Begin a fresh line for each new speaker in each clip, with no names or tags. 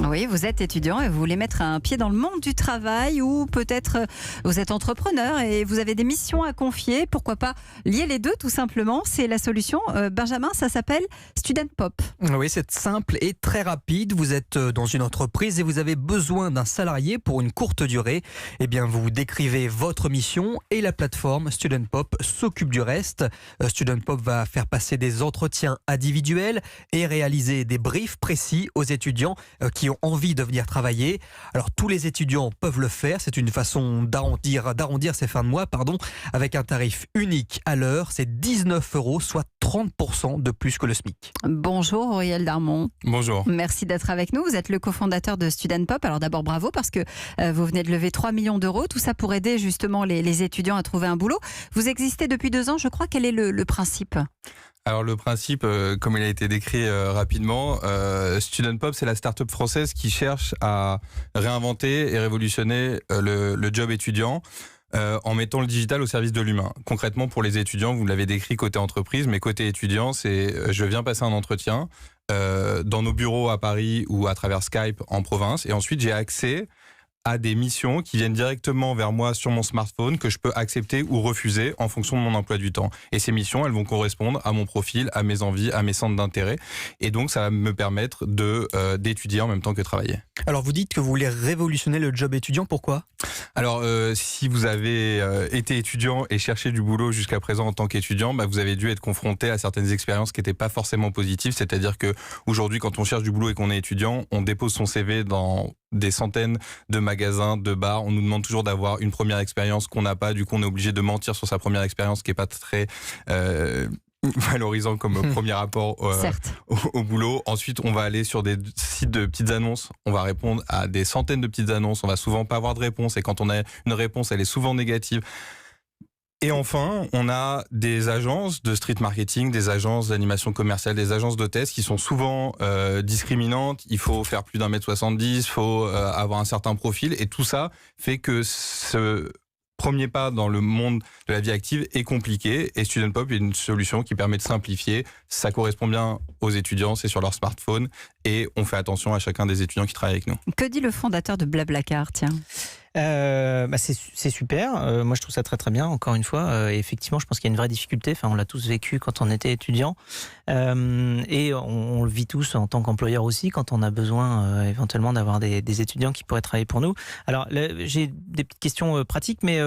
Oui, vous êtes étudiant et vous voulez mettre un pied dans le monde du travail ou peut-être vous êtes entrepreneur et vous avez des missions à confier. Pourquoi pas lier les deux tout simplement? C'est la solution. Benjamin, ça s'appelle Student Pop.
Oui, c'est simple et très rapide. Vous êtes dans une entreprise et vous avez besoin d'un salarié pour une courte durée. Eh bien, vous décrivez votre mission et la plateforme Student Pop s'occupe du reste. Student Pop va faire passer des entretiens individuels et réaliser des briefs précis aux étudiants qui ont envie de venir travailler. Alors, tous les étudiants peuvent le faire. C'est une façon d'arrondir ces fins de mois, avec un tarif unique à l'heure. C'est 19 €, soit 30% de plus que le SMIC.
Bonjour Auriel Darmon.
Bonjour.
Merci d'être avec nous. Vous êtes le cofondateur de Student Pop. Alors d'abord bravo parce que vous venez de lever 3 millions d'euros. Tout ça pour aider justement les étudiants à trouver un boulot. Vous existez depuis 2 ans, je crois. Quel est le principe ?
Alors le principe, comme il a été décrit rapidement, Student Pop, c'est la start-up française qui cherche à réinventer et révolutionner le job étudiant en mettant le digital au service de l'humain. Concrètement, pour les étudiants, vous l'avez décrit côté entreprise, mais côté étudiant, c'est je viens passer un entretien dans nos bureaux à Paris ou à travers Skype en province, et ensuite j'ai accès à des missions qui viennent directement vers moi sur mon smartphone que je peux accepter ou refuser en fonction de mon emploi du temps. Et ces missions, elles vont correspondre à mon profil, à mes envies, à mes centres d'intérêt. Et donc, ça va me permettre d'étudier en même temps que travailler.
Alors, vous dites que vous voulez révolutionner le job étudiant. Pourquoi ?
Alors, si vous avez été étudiant et cherché du boulot jusqu'à présent en tant qu'étudiant, vous avez dû être confronté à certaines expériences qui n'étaient pas forcément positives. C'est-à-dire qu'aujourd'hui, quand on cherche du boulot et qu'on est étudiant, on dépose son CV dans des centaines de magasins, de bars. On nous demande toujours d'avoir une première expérience qu'on n'a pas. Du coup, on est obligé de mentir sur sa première expérience qui n'est pas très valorisant comme premier rapport au boulot. Ensuite, on va aller sur des sites de petites annonces. On va répondre à des centaines de petites annonces. On va souvent pas avoir de réponse. Et quand on a une réponse, elle est souvent négative. Et enfin, on a des agences de street marketing, des agences d'animation commerciale, des agences d'hôtesse qui sont souvent discriminantes. Il faut faire plus d'1m70, il faut avoir un certain profil. Et tout ça fait que ce premier pas dans le monde de la vie active est compliqué. Et Student Pop est une solution qui permet de simplifier. Ça correspond bien aux étudiants, c'est sur leur smartphone. Et on fait attention à chacun des étudiants qui travaillent avec nous.
Que dit le fondateur de Blablacar, tiens ?
C'est super. Moi, je trouve ça très très bien. Encore une fois, effectivement, je pense qu'il y a une vraie difficulté. Enfin, on l'a tous vécu quand on était étudiant, et on le vit tous en tant qu'employeur aussi quand on a besoin éventuellement d'avoir des étudiants qui pourraient travailler pour nous. Alors, j'ai des petites questions pratiques, mais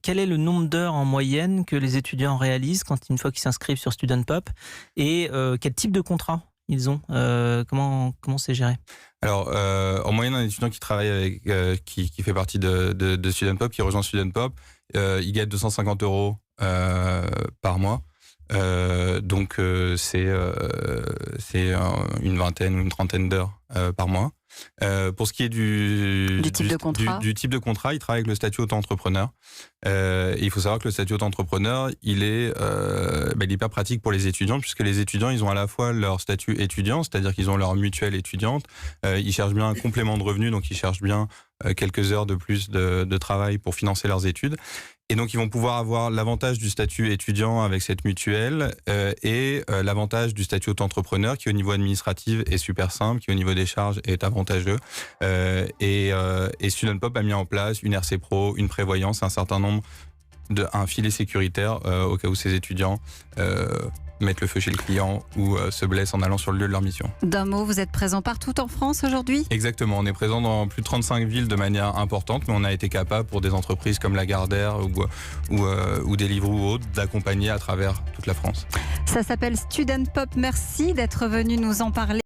quel est le nombre d'heures en moyenne que les étudiants réalisent une fois qu'ils s'inscrivent sur Student Pop, et quel type de contrat ils ont, comment c'est géré?
Alors, en moyenne, un étudiant qui travaille qui fait partie de Student Pop, qui rejoint Student Pop, il gagne 250 € par mois. Donc, c'est une vingtaine ou une trentaine d'heures par mois. Pour ce qui est du type de contrat, il travaille avec le statut auto-entrepreneur. Il faut savoir que le statut auto-entrepreneur, il est hyper pratique pour les étudiants, puisque les étudiants, ils ont à la fois leur statut étudiant, c'est-à-dire qu'ils ont leur mutuelle étudiante, ils cherchent bien un complément de revenu, donc ils cherchent bien quelques heures de plus de travail pour financer leurs études. Et donc, ils vont pouvoir avoir l'avantage du statut étudiant avec cette mutuelle et l'avantage du statut auto-entrepreneur qui, au niveau administratif, est super simple, qui, au niveau des charges, est avantageux. Et Student Pop a mis en place une RC Pro, une prévoyance, un certain nombre un filet sécuritaire au cas où ces étudiants mettent le feu chez le client ou se blessent en allant sur le lieu de leur mission.
D'un mot, vous êtes présent partout en France aujourd'hui ?
Exactement, on est présent dans plus de 35 villes de manière importante, mais on a été capable pour des entreprises comme Lagardère ou Deliveroo ou autres d'accompagner à travers toute la France.
Ça s'appelle Student Pop. Merci d'être venu nous en parler.